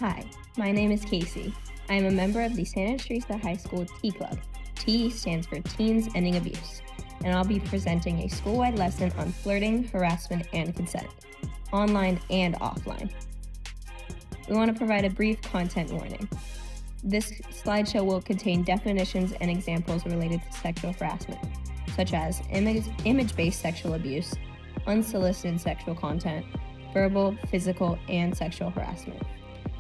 Hi, my name is Casey. I am a member of the Santa Teresa High School Tea Club. T stands for Teens Ending Abuse, and I'll be presenting a school-wide lesson on flirting, harassment, and consent, online and offline. We want to provide a brief content warning. This slideshow will contain definitions and examples related to sexual harassment, such as image-based sexual abuse, unsolicited sexual content, verbal, physical, and sexual harassment.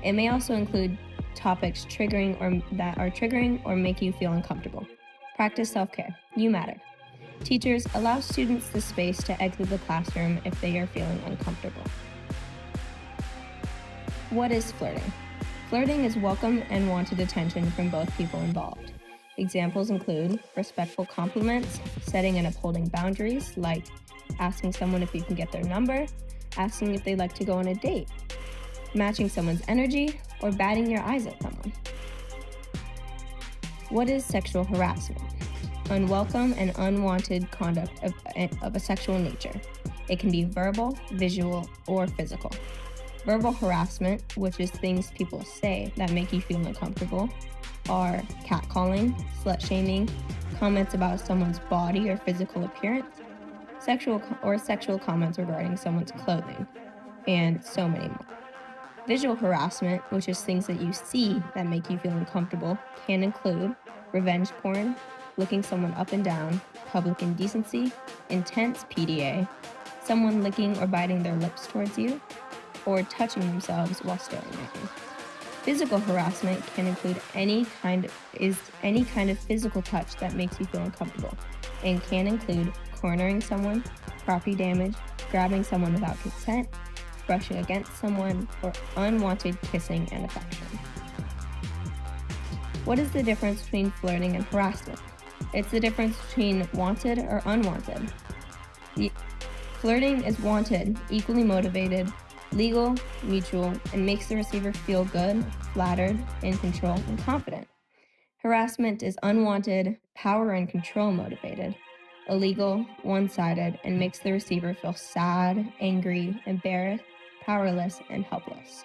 It may also include topics that are triggering or make you feel uncomfortable. Practice self-care. You matter. Teachers, allow students the space to exit the classroom if they are feeling uncomfortable. What is flirting? Flirting is welcome and wanted attention from both people involved. Examples include respectful compliments, setting and upholding boundaries, like asking someone if you can get their number, asking if they'd like to go on a date, matching someone's energy, or batting your eyes at someone. What is sexual harassment? Unwelcome and unwanted conduct of a sexual nature. It can be verbal, visual, or physical. Verbal harassment, which is things people say that make you feel uncomfortable, are catcalling, slut-shaming, comments about someone's body or physical appearance, sexual comments regarding someone's clothing, and so many more. Visual harassment, which is things that you see that make you feel uncomfortable, can include revenge porn, looking someone up and down, public indecency, intense PDA, someone licking or biting their lips towards you, or touching themselves while staring at you. Physical harassment can include any kind of physical touch that makes you feel uncomfortable, and can include cornering someone, property damage, grabbing someone without consent, brushing against someone, or unwanted kissing and affection. What is the difference between flirting and harassment? It's the difference between wanted or unwanted. Flirting is wanted, equally motivated, legal, mutual, and makes the receiver feel good, flattered, in control, and confident. Harassment is unwanted, power and control motivated, illegal, one-sided, and makes the receiver feel sad, angry, embarrassed, powerless, and helpless.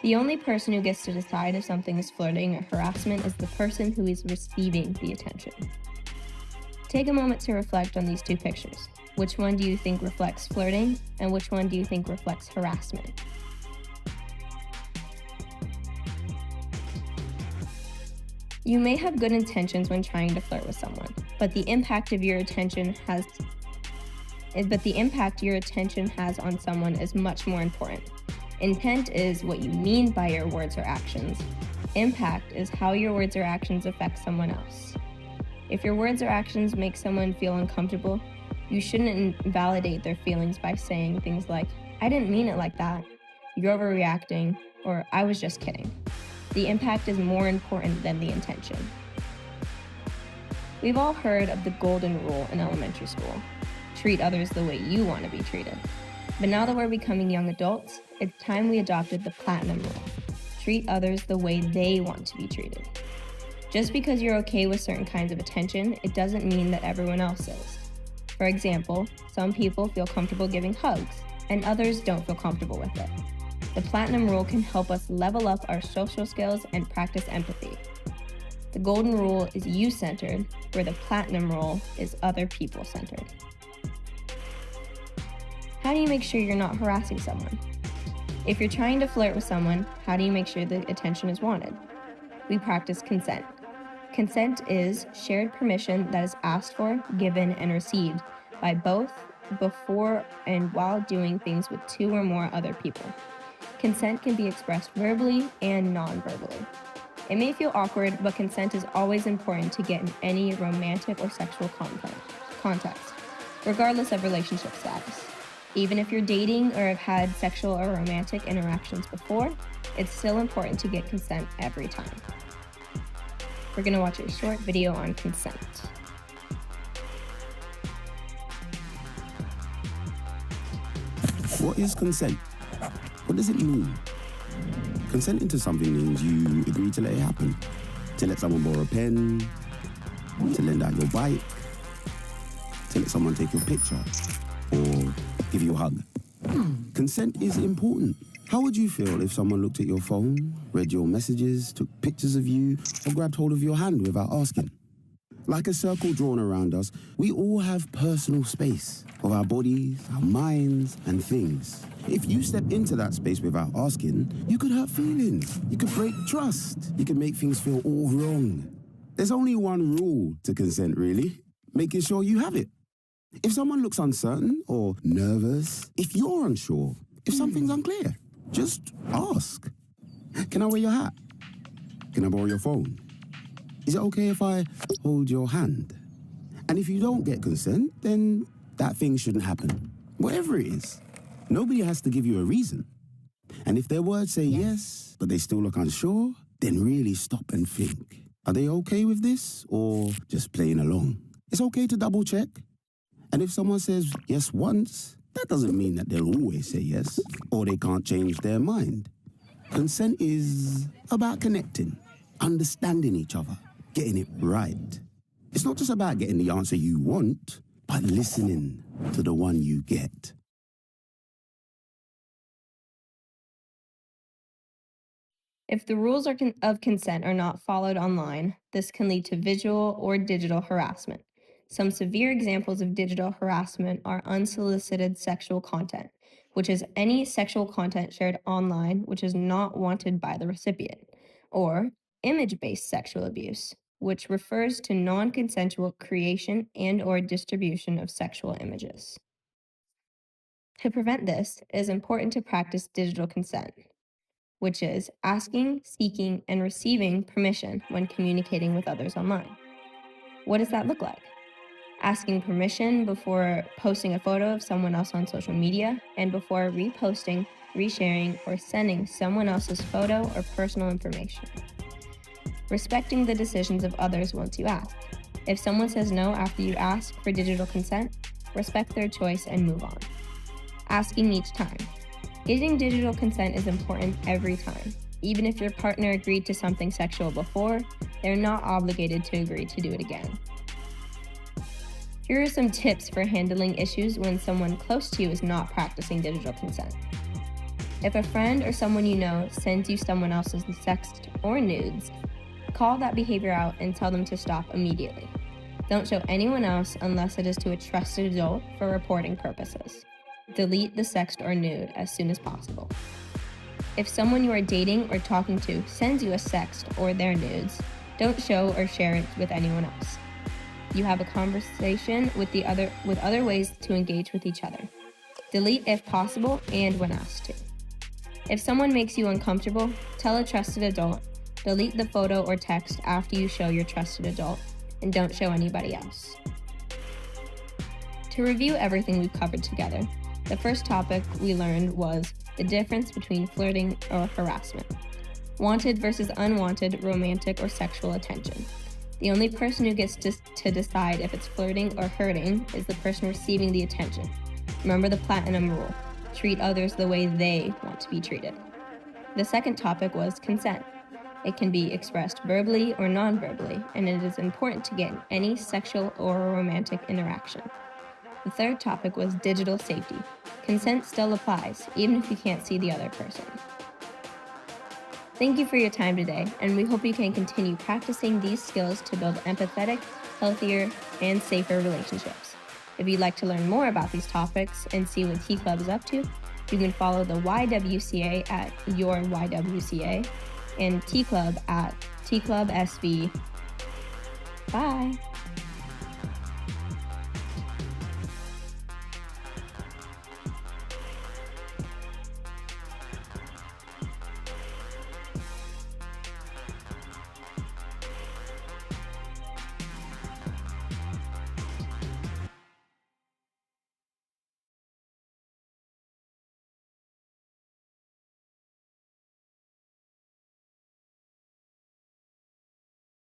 The only person who gets to decide if something is flirting or harassment is the person who is receiving the attention. Take a moment to reflect on these two pictures. Which one do you think reflects flirting, and which one do you think reflects harassment? You may have good intentions when trying to flirt with someone, but the impact your attention has on someone is much more important. Intent is what you mean by your words or actions. Impact is how your words or actions affect someone else. If your words or actions make someone feel uncomfortable, you shouldn't invalidate their feelings by saying things like, "I didn't mean it like that," "You're overreacting," or "I was just kidding." The impact is more important than the intention. We've all heard of the golden rule in elementary school. Treat others the way you want to be treated. But now that we're becoming young adults, it's time we adopted the platinum rule. Treat others the way they want to be treated. Just because you're okay with certain kinds of attention, it doesn't mean that everyone else is. For example, some people feel comfortable giving hugs, and others don't feel comfortable with it. The platinum rule can help us level up our social skills and practice empathy. The golden rule is you-centered, where the platinum rule is other people-centered. How do you make sure you're not harassing someone? If you're trying to flirt with someone, how do you make sure the attention is wanted? We practice consent. Consent is shared permission that is asked for, given, and received by both before and while doing things with two or more other people. Consent can be expressed verbally and non-verbally. It may feel awkward, but consent is always important to get in any romantic or sexual context, regardless of relationship status. Even if you're dating or have had sexual or romantic interactions before, it's still important to get consent every time. We're going to watch a short video on consent. What is consent? What does it mean? Consenting to something means you agree to let it happen. To let someone borrow a pen, to lend out your bike, to let someone take your picture, or give you a hug. Consent is important. How would you feel if someone looked at your phone, read your messages, took pictures of you, or grabbed hold of your hand without asking? Like a circle drawn around us, we all have personal space of our bodies, our minds, and things. If you step into that space without asking, you could hurt feelings, you could break trust, you could make things feel all wrong. There's only one rule to consent, really: making sure you have it. If someone looks uncertain or nervous, if you're unsure, if something's unclear, just ask. Can I wear your hat? Can I borrow your phone? Is it okay if I hold your hand? And if you don't get consent, then that thing shouldn't happen. Whatever it is. Nobody has to give you a reason. And if their words say yes, but they still look unsure, then really stop and think. Are they okay with this or just playing along? It's okay to double check. And if someone says yes once, that doesn't mean that they'll always say yes or they can't change their mind. Consent is about connecting, understanding each other, getting it right. It's not just about getting the answer you want, but listening to the one you get. If the rules of consent are not followed online, this can lead to visual or digital harassment. Some severe examples of digital harassment are unsolicited sexual content, which is any sexual content shared online which is not wanted by the recipient, or image-based sexual abuse, which refers to non-consensual creation and/or distribution of sexual images. To prevent this, it is important to practice digital consent, which is asking, seeking, and receiving permission when communicating with others online. What does that look like? Asking permission before posting a photo of someone else on social media and before reposting, resharing, or sending someone else's photo or personal information. Respecting the decisions of others once you ask. If someone says no after you ask for digital consent, respect their choice and move on. Asking each time. Getting digital consent is important every time. Even if your partner agreed to something sexual before, they're not obligated to agree to do it again. Here are some tips for handling issues when someone close to you is not practicing digital consent. If a friend or someone you know sends you someone else's text or nudes, call that behavior out and tell them to stop immediately. Don't show anyone else unless it is to a trusted adult for reporting purposes. Delete the sext or nude as soon as possible. If someone you are dating or talking to sends you a sext or their nudes, don't show or share it with anyone else. You have a conversation with other ways to engage with each other. Delete if possible and when asked to. If someone makes you uncomfortable, tell a trusted adult. Delete the photo or text after you show your trusted adult, and don't show anybody else. To review everything we've covered together, the first topic we learned was the difference between flirting or harassment. Wanted versus unwanted romantic or sexual attention. The only person who gets to decide if it's flirting or hurting is the person receiving the attention. Remember the platinum rule: treat others the way they want to be treated. The second topic was consent. It can be expressed verbally or non-verbally, and it is important to get in any sexual or romantic interaction. The third topic was digital safety. Consent still applies, even if you can't see the other person. Thank you for your time today, and we hope you can continue practicing these skills to build empathetic, healthier, and safer relationships. If you'd like to learn more about these topics and see what T Club is up to, you can follow the YWCA at Your YWCA and T Club at T Club SV. Bye!